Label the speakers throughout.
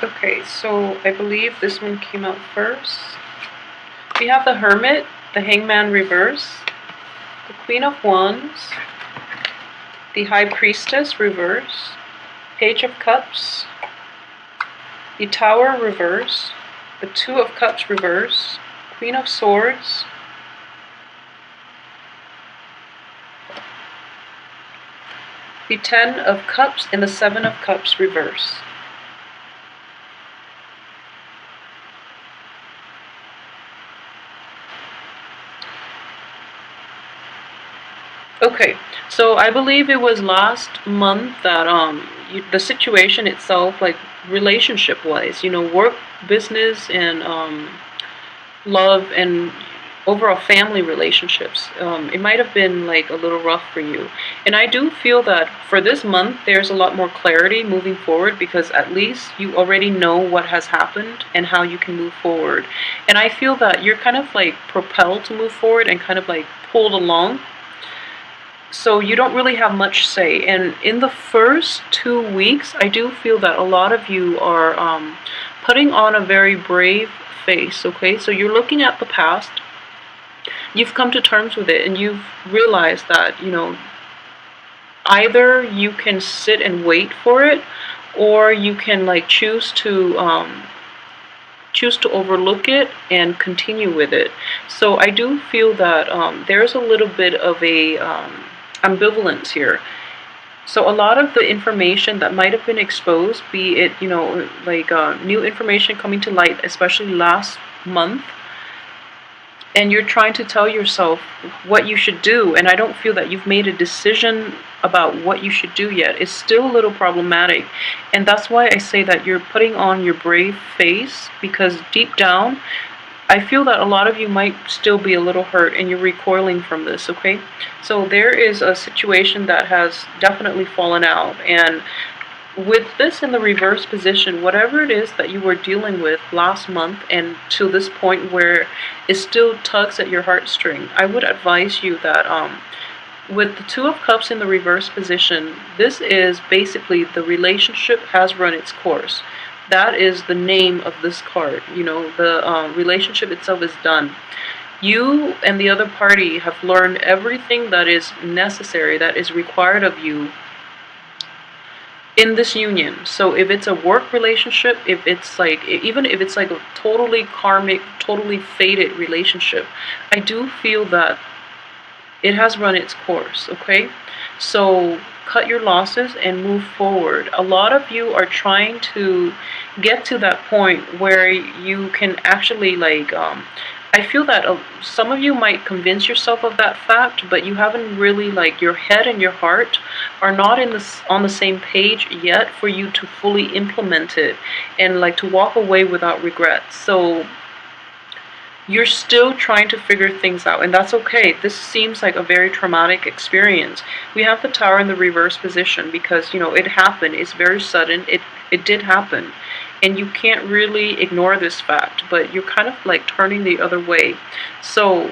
Speaker 1: Okay, so I believe this one came out first. We have the Hermit, the Hangman reverse, the Queen of Wands, the High Priestess reverse, Page of Cups, the Tower reverse, the Two of Cups reverse, Queen of Swords, the Ten of Cups, and the Seven of Cups reverse. Okay, so I believe it was last month that the situation itself, like relationship wise, work, business, and love, and overall family relationships, it might have been like a little rough for you. And I do feel that for this month there's a lot more clarity moving forward, because at least you already know what has happened and how you can move forward. And I feel that you're kind of like propelled to move forward and kind of like pulled along, so you don't really have much say. And in the first 2 weeks, I do feel that a lot of you are putting on a very brave face. Okay, so you're looking at the past, you've come to terms with it, and you've realized that either you can sit and wait for it, or you can like choose to overlook it and continue with it. So I do feel that there's a little bit of a ambivalence here. So a lot of the information that might have been exposed, be it like new information coming to light, especially last month, and you're trying to tell yourself what you should do, and I don't feel that you've made a decision about what you should do yet. It's still a little problematic, and that's why I say that you're putting on your brave face, because deep down I feel that a lot of you might still be a little hurt and you're recoiling from this. Okay, so there is a situation that has definitely fallen out, and with this in the reverse position, whatever it is that you were dealing with last month and to this point where it still tugs at your heartstring, I would advise you that with the Two of Cups in the reverse position, this is basically the relationship has run its course. That is the name of this card. The relationship itself is done. You and the other party have learned everything that is necessary, that is required of you in this union. So if it's a work relationship, if it's like, even if it's like a totally karmic, totally fated relationship, I do feel that it has run its course. Okay, so cut your losses and move forward. A lot of you are trying to get to that point where you can actually like I feel that some of you might convince yourself of that fact, but you haven't really, like, your head and your heart are not on the same page yet for you to fully implement it and like to walk away without regrets. So you're still trying to figure things out, and that's okay. This seems like a very traumatic experience. We have the Tower in the reverse position because, it happened. It's very sudden. It did happen. And you can't really ignore this fact, but you're kind of like turning the other way. So,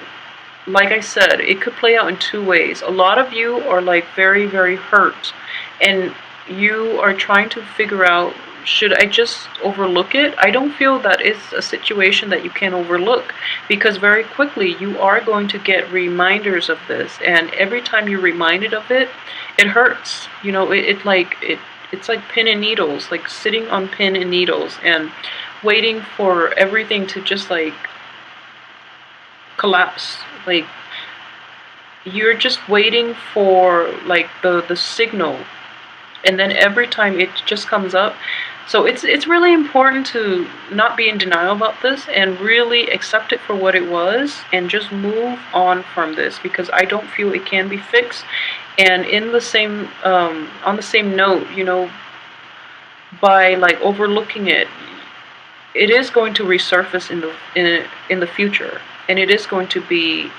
Speaker 1: like I said, it could play out in two ways. A lot of you are like very, very hurt, and you are trying to figure out, should I just overlook it? I don't feel that it's a situation that you can overlook, because very quickly you are going to get reminders of this, and every time you're reminded of it, it hurts. It's like pin and needles, like sitting on pin and needles and waiting for everything to just like collapse. Like you're just waiting for like the signal, and then every time it just comes up. So it's really important to not be in denial about this and really accept it for what it was and just move on from this, because I don't feel it can be fixed. And in the same on the same note, by like overlooking it, it is going to resurface in the future, and it is going to be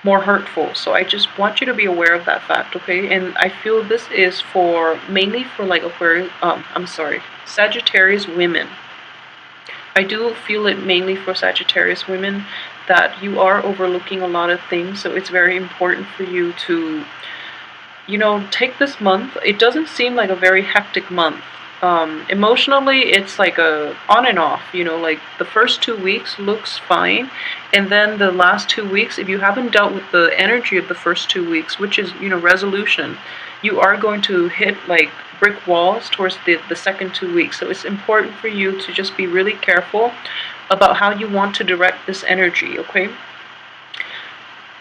Speaker 1: more hurtful. So I just want you to be aware of that fact, okay? And I feel this is mainly for like Sagittarius women. I do feel it mainly for Sagittarius women, that you are overlooking a lot of things. So it's very important for you to take this month. It doesn't seem like a very hectic month. Emotionally, it's like a on and off, like the first 2 weeks looks fine, and then the last 2 weeks, if you haven't dealt with the energy of the first 2 weeks, which is, resolution, you are going to hit like brick walls towards the second 2 weeks. So it's important for you to just be really careful about how you want to direct this energy, okay?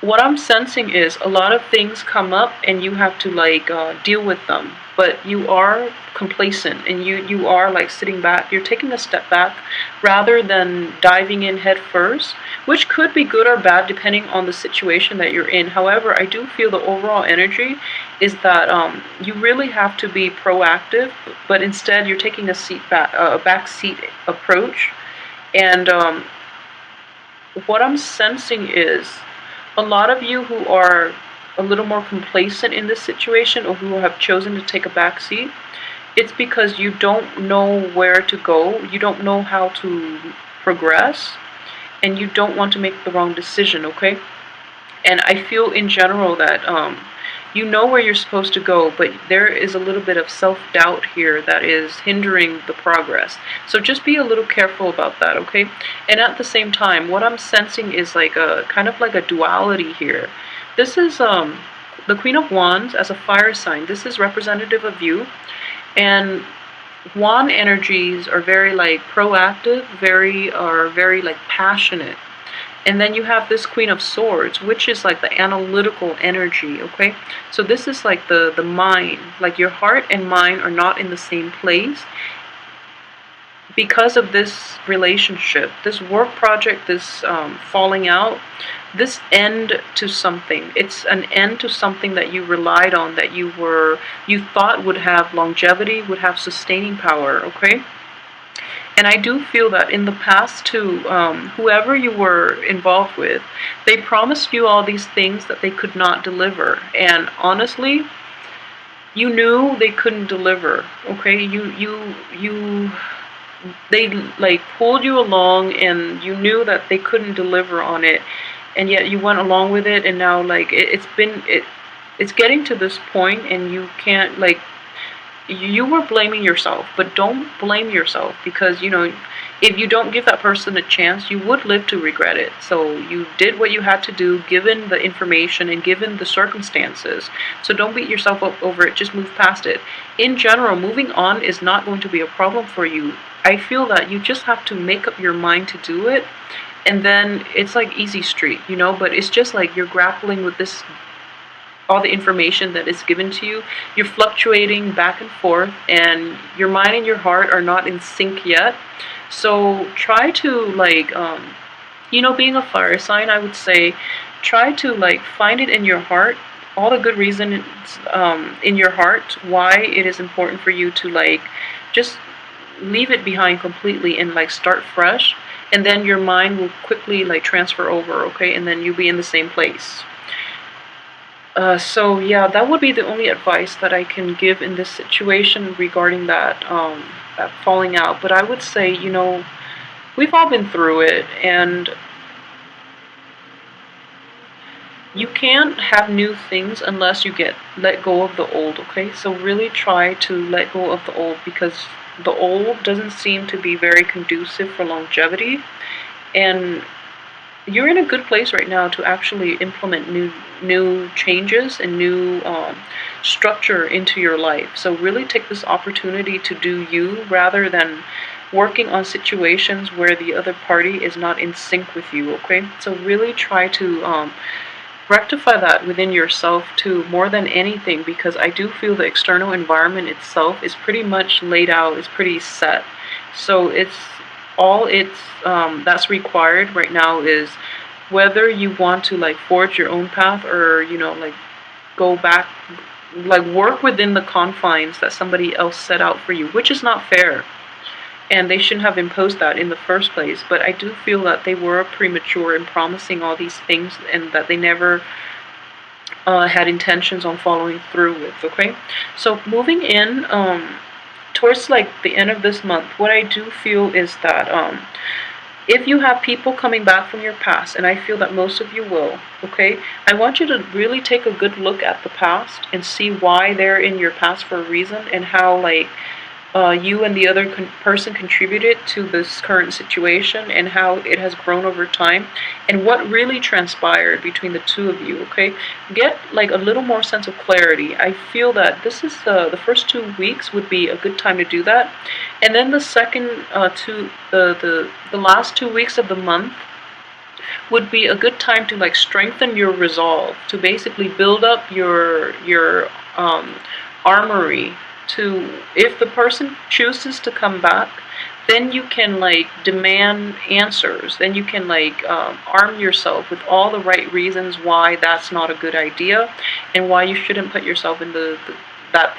Speaker 1: What I'm sensing is a lot of things come up and you have to like deal with them, but you are complacent and you are like sitting back. You're taking a step back rather than diving in head first, which could be good or bad depending on the situation that you're in. However, I do feel the overall energy is that you really have to be proactive, but instead you're taking a back seat approach. And what I'm sensing is a lot of you who are a little more complacent in this situation, or who have chosen to take a back seat, it's because you don't know where to go, you don't know how to progress, and you don't want to make the wrong decision, okay? And I feel in general that you know where you're supposed to go, but there is a little bit of self-doubt here that is hindering the progress. So just be a little careful about that, okay? And at the same time, what I'm sensing is like a kind of like a duality here. This is the Queen of Wands as a fire sign. This is representative of you. And wand energies are very like proactive, very like passionate. And then you have this Queen of Swords, which is like the analytical energy, okay? So this is like the mind, like your heart and mind are not in the same place because of this relationship, this work project, this falling out, this end to something. It's an end to something that you relied on, that you thought would have longevity, would have sustaining power, okay? And I do feel that in the past too, whoever you were involved with, they promised you all these things that they could not deliver. And honestly, you knew they couldn't deliver, okay? They like pulled you along and you knew that they couldn't deliver on it. And yet you went along with it, and now like it's getting to this point and you can't like, you were blaming yourself, but don't blame yourself, because if you don't give that person a chance, you would live to regret it. So you did what you had to do given the information and given the circumstances. So don't beat yourself up over it, just move past it. In general, moving on is not going to be a problem for you. I feel that you just have to make up your mind to do it, and then it's like easy street, but it's just like you're grappling with this, all the information that is given to you. You're fluctuating back and forth, and your mind and your heart are not in sync yet. So try to like, being a fire sign, I would say, try to like find it in your heart, all the good reasons in your heart why it is important for you to like just leave it behind completely and like start fresh, and then your mind will quickly like transfer over, okay? And then you'll be in the same place. So yeah, that would be the only advice that I can give in this situation regarding that falling out. But I would say, we've all been through it, and you can't have new things unless you let go of the old, okay? So really try to let go of the old, because the old doesn't seem to be very conducive for longevity, and you're in a good place right now to actually implement new changes and new structure into your life. So really take this opportunity to do you, rather than working on situations where the other party is not in sync with you, okay? So really try to rectify that within yourself too, more than anything, because I do feel the external environment itself is pretty much laid out, it's pretty set. So that's required right now is whether you want to like forge your own path, or like go back, like work within the confines that somebody else set out for you, which is not fair, and they shouldn't have imposed that in the first place. But I do feel that they were premature in promising all these things, and that they never had intentions on following through with, okay? So moving in towards like the end of this month, what I do feel is that if you have people coming back from your past, and I feel that most of you will, okay, I want you to really take a good look at the past and see why they're in your past for a reason, and how like you and the other person contributed to this current situation, and how it has grown over time, and what really transpired between the two of you. Okay, get like a little more sense of clarity. I feel that this is the first 2 weeks would be a good time to do that, and then the second the last 2 weeks of the month would be a good time to like strengthen your resolve, to basically build up your armory, to, if the person chooses to come back, then you can like demand answers, then you can like arm yourself with all the right reasons why that's not a good idea, and why you shouldn't put yourself in that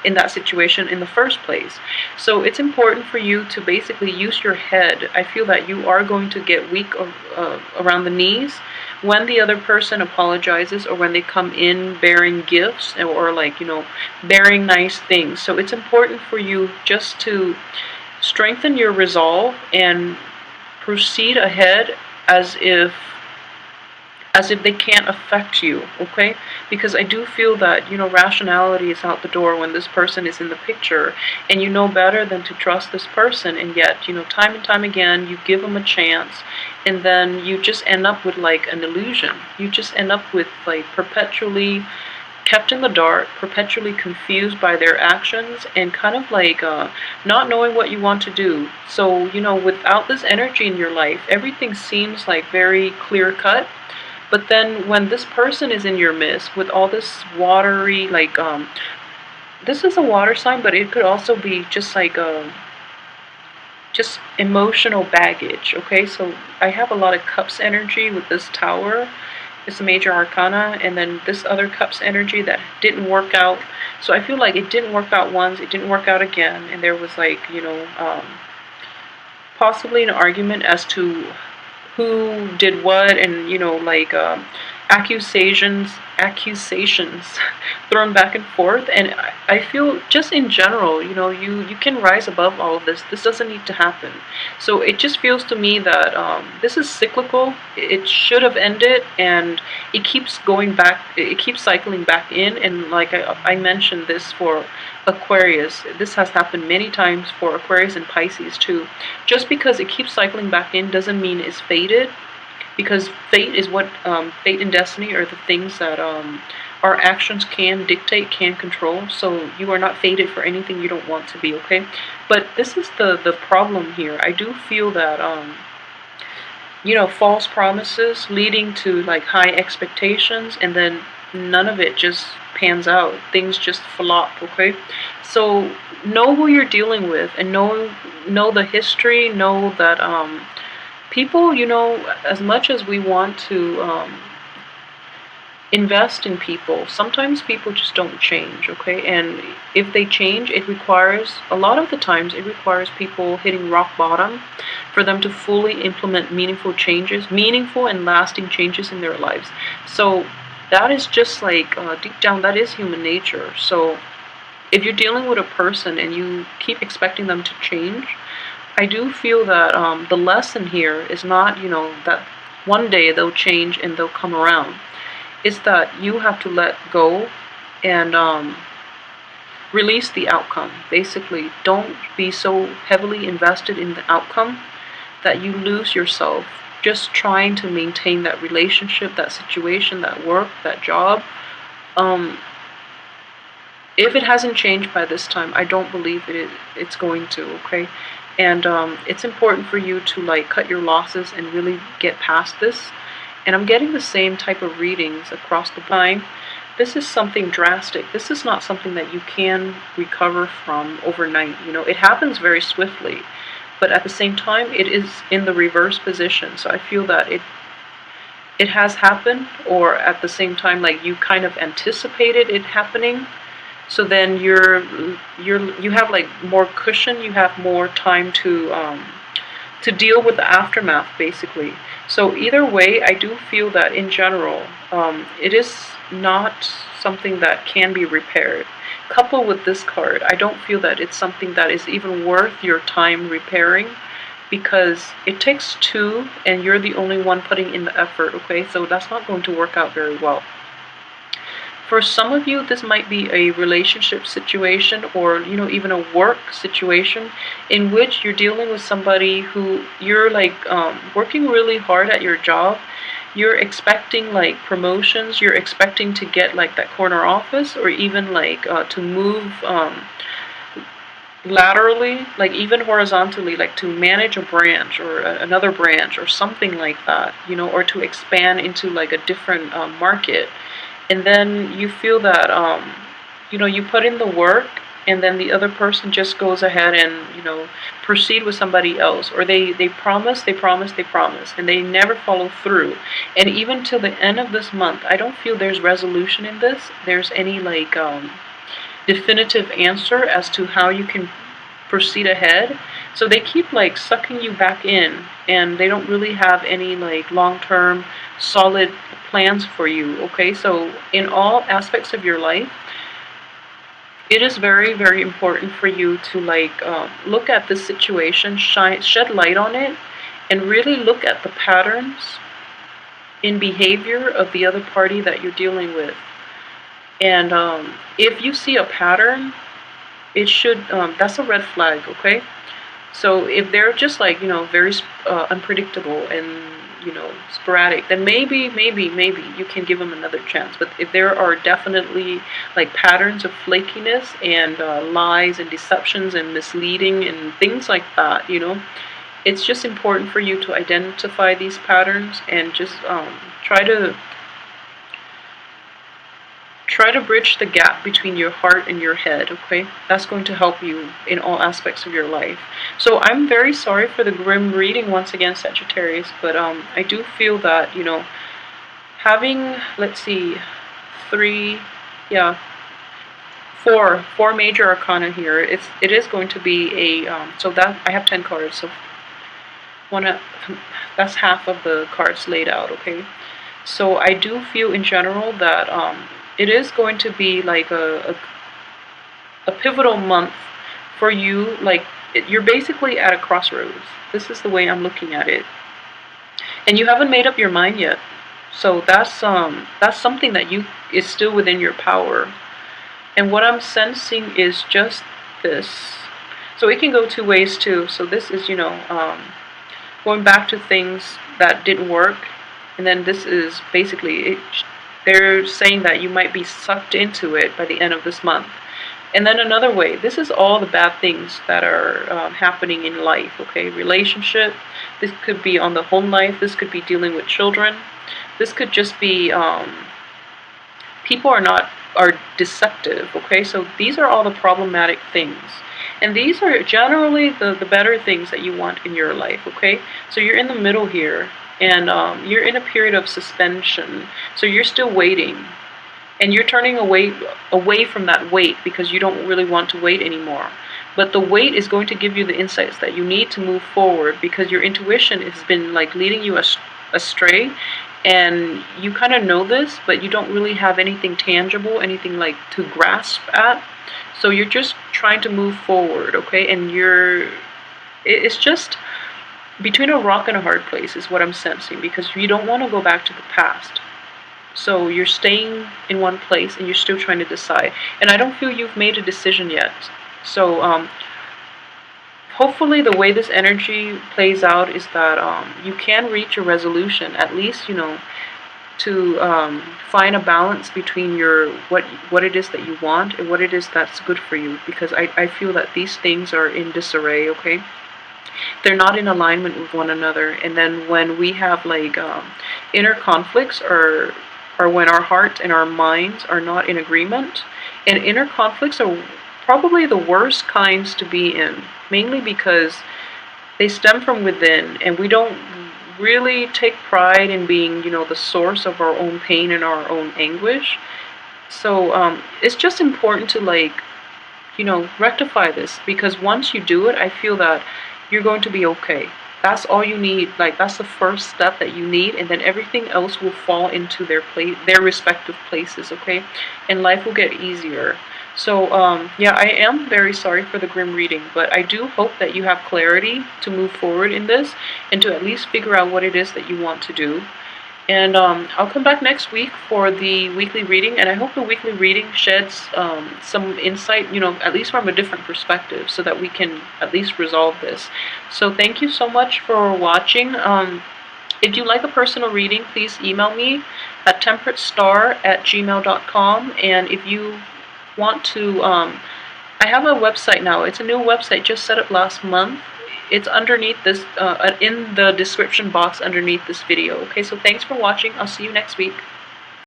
Speaker 1: in that situation in the first place. So it's important for you to basically use your head. I feel that you are going to get weak around the knees when the other person apologizes, or when they come in bearing gifts, or like, bearing nice things. So it's important for you just to strengthen your resolve and proceed ahead as if they can't affect you, okay? Because I do feel that, rationality is out the door when this person is in the picture, and you know better than to trust this person, and yet, time and time again, you give them a chance, and then you just end up with like an illusion. You just end up with like perpetually kept in the dark, perpetually confused by their actions, and kind of like not knowing what you want to do. So, without this energy in your life, everything seems like very clear cut. But then when this person is in your midst with all this watery, like, this is a water sign, but it could also be just like just emotional baggage, okay? So I have a lot of cups energy with this tower. It's a major arcana, and then this other cups energy that didn't work out. So I feel like it didn't work out once, it didn't work out again, and there was like, possibly an argument as to who did what, and like accusations thrown back and forth. And I feel just in general, you can rise above all of this. This doesn't need to happen. So it just feels to me that this is cyclical. It should have ended, and it keeps going back, it keeps cycling back in. And like I mentioned this for Aquarius, this has happened many times for Aquarius and Pisces too. Just because it keeps cycling back in doesn't mean it's fated, because fate is what fate and destiny are the things that our actions can dictate, can control. So you are not fated for anything you don't want to be, okay? But this is the problem here. I do feel that false promises leading to like high expectations, and then none of it just pans out. Things just flop, okay? So know who you're dealing with, and know the history. Know that people, as much as we want to invest in people, sometimes people just don't change, okay? And if they change, a lot of the times it requires people hitting rock bottom for them to fully implement meaningful and lasting changes in their lives. So that is just like, deep down, that is human nature. So if you're dealing with a person and you keep expecting them to change, I do feel that the lesson here is not, that one day they'll change and they'll come around. It's that you have to let go and release the outcome. Basically, don't be so heavily invested in the outcome that you lose yourself just trying to maintain that relationship, that situation, that work, that job. If it hasn't changed by this time, I don't believe it's going to, okay? And it's important for you to like cut your losses and really get past this. And I'm getting the same type of readings across the line. This is something drastic. This is not something that you can recover from overnight. It happens very swiftly, but at the same time, it is in the reverse position. So I feel that it has happened, or at the same time, like you kind of anticipated it happening. So then you have like more cushion. You have more time to deal with the aftermath, basically. So either way, I do feel that in general, it is not something that can be repaired. Coupled with this card, I don't feel that it's something that is even worth your time repairing, because it takes two and you're the only one putting in the effort, okay? So that's not going to work out very well. For some of you, this might be a relationship situation, or even a work situation in which you're dealing with somebody who you're like working really hard at your job. You're expecting like promotions, you're expecting to get like that corner office, or even like to move laterally, like even horizontally, like to manage a branch or another branch or something like that, or to expand into like a different market. And then you feel that you put in the work, and then the other person just goes ahead and proceed with somebody else, or they promise, and they never follow through. And even till the end of this month, I don't feel there's resolution in this. There's any like definitive answer as to how you can proceed ahead. So they keep like sucking you back in, and they don't really have any like long-term solid plans for you. Okay, so in all aspects of your life, it is very, very important for you to like look at this situation, shed light on it, and really look at the patterns in behavior of the other party that you're dealing with. And if you see a pattern, it should that's a red flag. Okay, so if they're just like very unpredictable and sporadic, then maybe you can give them another chance. But if there are definitely like patterns of flakiness and lies and deceptions and misleading and things like that, it's just important for you to identify these patterns and just try to bridge the gap between your heart and your head. Okay, that's going to help you in all aspects of your life. So I'm very sorry for the grim reading once again, Sagittarius, but I do feel that having, let's see, four major arcana here. It is going to be a so that I have 10 cards, so that's half of the cards laid out. Okay, so I do feel in general that it is going to be like a pivotal month for you. Like you're basically at a crossroads. This is the way I'm looking at it, and you haven't made up your mind yet. So that's something that is still within your power. And what I'm sensing is just this. So it can go two ways too. So this is going back to things that didn't work, and then this is basically it. They're saying that you might be sucked into it by the end of this month. And then another way, this is all the bad things that are happening in life, okay? Relationship, this could be on the home life, this could be dealing with children, this could just be people are deceptive, okay? So these are all the problematic things. And these are generally the better things that you want in your life, okay? So you're in the middle here. And you're in a period of suspension, so you're still waiting, and you're turning away from that wait because you don't really want to wait anymore. But the wait is going to give you the insights that you need to move forward, because your intuition has been like leading you astray, and you kind of know this, but you don't really have anything tangible, anything like to grasp at. So you're just trying to move forward, okay? And it's just between a rock and a hard place is what I'm sensing, because you don't want to go back to the past. So you're staying in one place and you're still trying to decide. And I don't feel you've made a decision yet. So hopefully the way this energy plays out is that you can reach a resolution, at least, to find a balance between your what it is that you want and what it is that's good for you. Because I feel that these things are in disarray, okay? They're not in alignment with one another. And then when we have like inner conflicts, or when our heart and our minds are not in agreement, and inner conflicts are probably the worst kinds to be in, mainly because they stem from within, and we don't really take pride in being the source of our own pain and our own anguish. So it's just important to like rectify this, because once you do it, I feel that you're going to be okay. That's all you need. Like that's the first step that you need, and then everything else will fall into their respective places, okay? And life will get easier. So yeah, I am very sorry for the grim reading, but I do hope that you have clarity to move forward in this, and to at least figure out what it is that you want to do. And I'll come back next week for the weekly reading, and I hope the weekly reading sheds some insight, at least from a different perspective, so that we can at least resolve this. So thank you so much for watching. If you like a personal reading, please email me at temperatestar@gmail.com. And if you want to, I have a website now. It's a new website, just set up last month. It's underneath this, in the description box underneath this video. Okay, so thanks for watching. I'll see you next week.